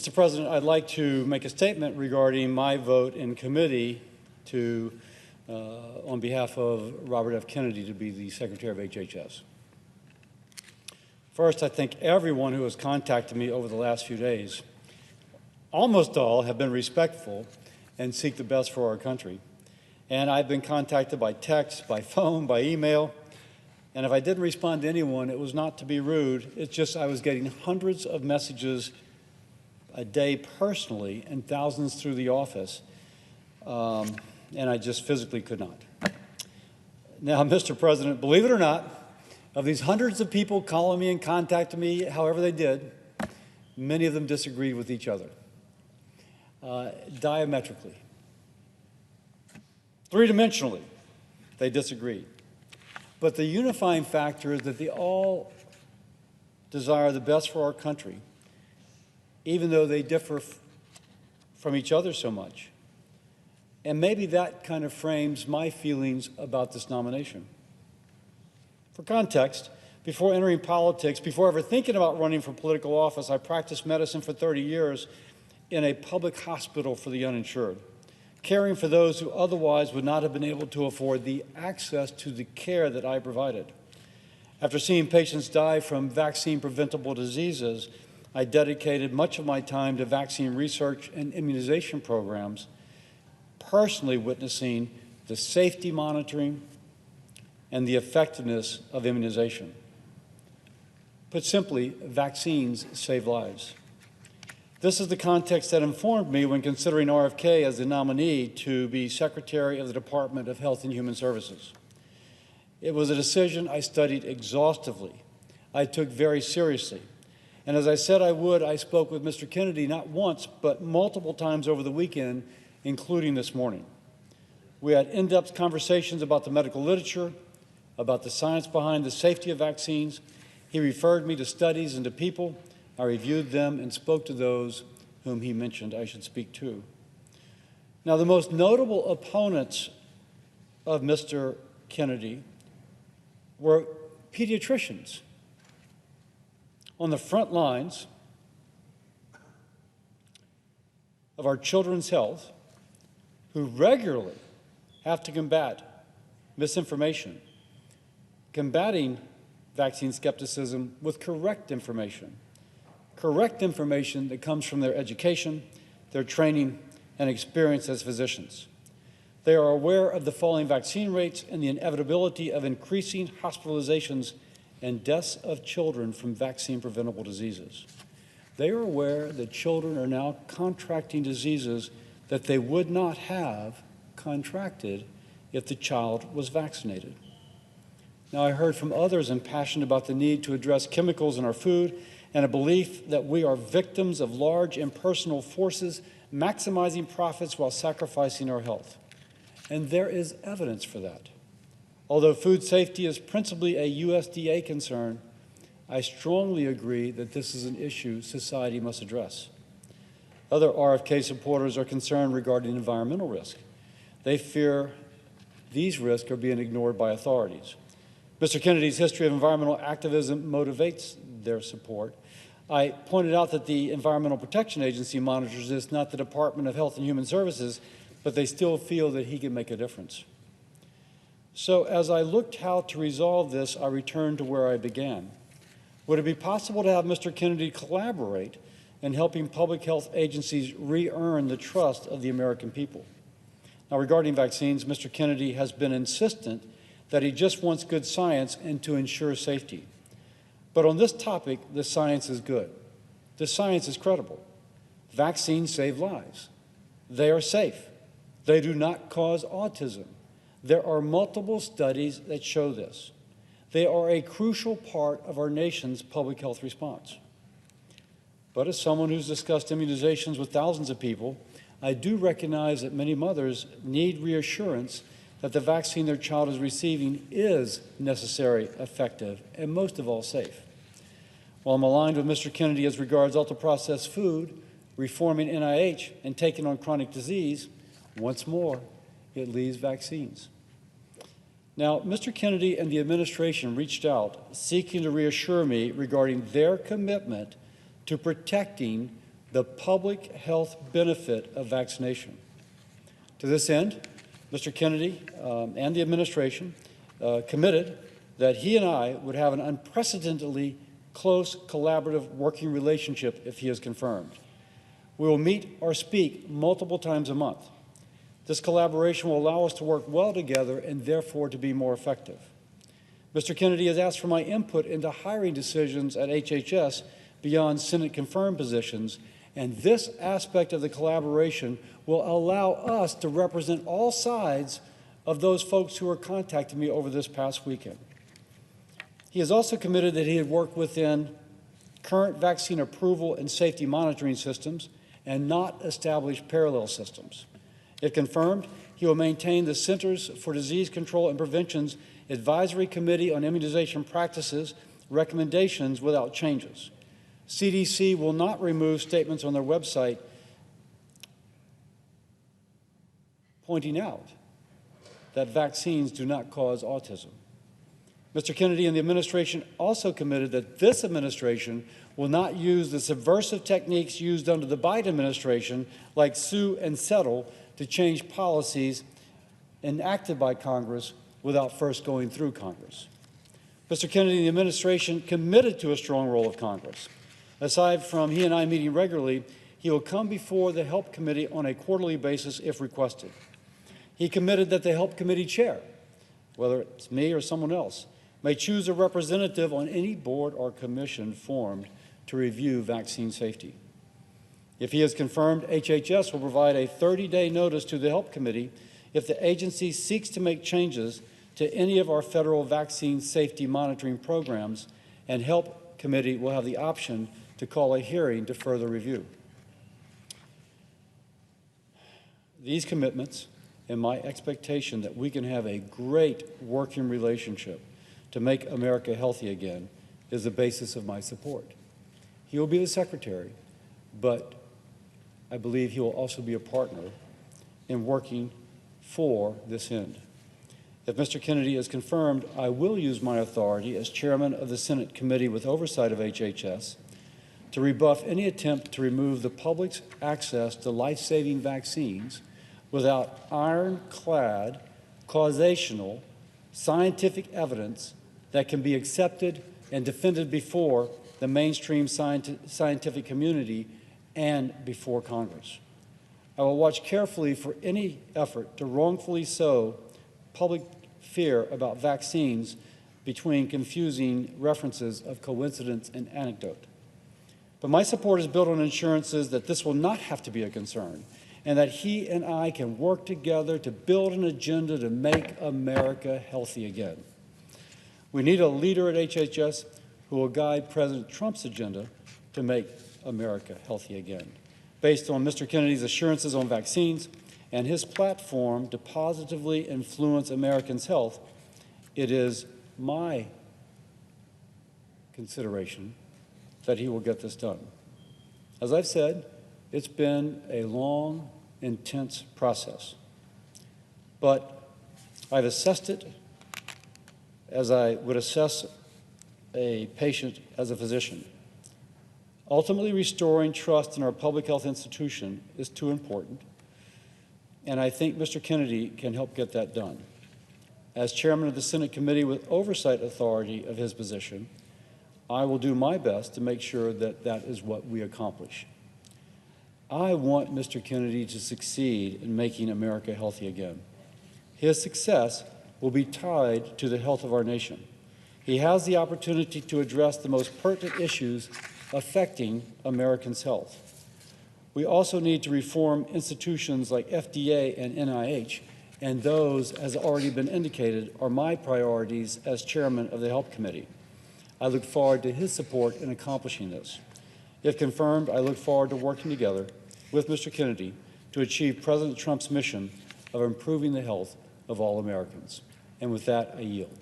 Mr. President, I'd like to make a statement regarding my vote in committee on behalf of Robert F. Kennedy to be the Secretary of HHS. First, I thank everyone who has contacted me over the last few days. Almost all have been respectful and seek the best for our country. And I've been contacted by text, by phone, by email. And if I didn't respond to anyone, it was not to be rude. It's just I was getting hundreds of messages a day personally and thousands through the office. And I just physically could not. Now, Mr. President, believe it or not, of these hundreds of people calling me and contacting me, however they did, many of them disagreed with each other, diametrically. Three-dimensionally, they disagreed. But the unifying factor is that they all desire the best for our country, even though they differ from each other so much. And maybe that kind of frames my feelings about this nomination. For context, before entering politics, before ever thinking about running for political office, I practiced medicine for 30 years in a public hospital for the uninsured, caring for those who otherwise would not have been able to afford the access to the care that I provided. After seeing patients die from vaccine-preventable diseases, I dedicated much of my time to vaccine research and immunization programs, personally witnessing the safety monitoring and the effectiveness of immunization. Put simply, vaccines save lives. This is the context that informed me when considering RFK as the nominee to be Secretary of the Department of Health and Human Services. It was a decision I studied exhaustively, I took very seriously. And as I said I would, I spoke with Mr. Kennedy not once, but multiple times over the weekend, including this morning. We had in-depth conversations about the medical literature, about the science behind the safety of vaccines. He referred me to studies and to people. I reviewed them and spoke to those whom he mentioned I should speak to. Now, the most notable opponents of Mr. Kennedy were pediatricians on the front lines of our children's health, who regularly have to combat misinformation, combating vaccine skepticism with correct information that comes from their education, their training, and experience as physicians. They are aware of the falling vaccine rates and the inevitability of increasing hospitalizations and deaths of children from vaccine-preventable diseases. They are aware that children are now contracting diseases that they would not have contracted if the child was vaccinated. Now, I heard from others impassioned about the need to address chemicals in our food and a belief that we are victims of large impersonal forces maximizing profits while sacrificing our health. And there is evidence for that. Although food safety is principally a USDA concern, I strongly agree that this is an issue society must address. Other RFK supporters are concerned regarding environmental risk. They fear these risks are being ignored by authorities. Mr. Kennedy's history of environmental activism motivates their support. I pointed out that the Environmental Protection Agency monitors this, not the Department of Health and Human Services, but they still feel that he can make a difference. So as I looked how to resolve this, I returned to where I began. Would it be possible to have Mr. Kennedy collaborate in helping public health agencies re-earn the trust of the American people? Now, regarding vaccines, Mr. Kennedy has been insistent that he just wants good science and to ensure safety. But on this topic, the science is good. The science is credible. Vaccines save lives. They are safe. They do not cause autism. There are multiple studies that show this. They are a crucial part of our nation's public health response. But as someone who's discussed immunizations with thousands of people, I do recognize that many mothers need reassurance that the vaccine their child is receiving is necessary, effective, and most of all, safe. While I'm aligned with Mr. Kennedy as regards ultra-processed food, reforming NIH, and taking on chronic disease, once more, it leaves vaccines. Now, Mr. Kennedy and the administration reached out seeking to reassure me regarding their commitment to protecting the public health benefit of vaccination. To this end, Mr. Kennedy and the administration committed that he and I would have an unprecedentedly close collaborative working relationship if he is confirmed. We will meet or speak multiple times a month. This collaboration will allow us to work well together and therefore to be more effective. Mr. Kennedy has asked for my input into hiring decisions at HHS beyond Senate-confirmed positions, and this aspect of the collaboration will allow us to represent all sides of those folks who are contacting me over this past weekend. He has also committed that he would work within current vaccine approval and safety monitoring systems and not establish parallel systems. If confirmed, he will maintain the Centers for Disease Control and Prevention's Advisory Committee on Immunization Practices recommendations without changes. CDC will not remove statements on their website pointing out that vaccines do not cause autism. Mr. Kennedy and the administration also committed that this administration will not use the subversive techniques used under the Biden administration, like sue and settle, to change policies enacted by Congress without first going through Congress. Mr. Kennedy and the administration committed to a strong role of Congress. Aside from he and I meeting regularly, he will come before the Help Committee on a quarterly basis if requested. He committed that the Help Committee chair, whether it's me or someone else, may choose a representative on any board or commission formed to review vaccine safety. If he is confirmed, HHS will provide a 30-day notice to the Help Committee if the agency seeks to make changes to any of our federal vaccine safety monitoring programs, and Help Committee will have the option to call a hearing to further review. These commitments and my expectation that we can have a great working relationship to make America healthy again is the basis of my support. He will be the secretary, but I believe he will also be a partner in working for this end. If Mr. Kennedy is confirmed, I will use my authority as chairman of the Senate Committee with oversight of HHS to rebuff any attempt to remove the public's access to life-saving vaccines without ironclad, causational, scientific evidence that can be accepted and defended before the mainstream scientific community and before Congress. I will watch carefully for any effort to wrongfully sow public fear about vaccines between confusing references of coincidence and anecdote. But my support is built on assurances that this will not have to be a concern, and that he and I can work together to build an agenda to make America healthy again. We need a leader at HHS who will guide President Trump's agenda to make America healthy again. Based on Mr. Kennedy's assurances on vaccines and his platform to positively influence Americans' health, it is my consideration that he will get this done. As I've said, it's been a long, intense process, but I've assessed it as I would assess a patient as a physician. Ultimately, restoring trust in our public health institution is too important, and I think Mr. Kennedy can help get that done. As chairman of the Senate Committee with oversight authority of his position, I will do my best to make sure that that is what we accomplish. I want Mr. Kennedy to succeed in making America healthy again. His success will be tied to the health of our nation. He has the opportunity to address the most pertinent issues affecting Americans' health. We also need to reform institutions like FDA and NIH, and those, as already been indicated, are my priorities as chairman of the Help Committee. I look forward to his support in accomplishing this. If confirmed, I look forward to working together with Mr. Kennedy to achieve President Trump's mission of improving the health of all Americans. And with that, I yield.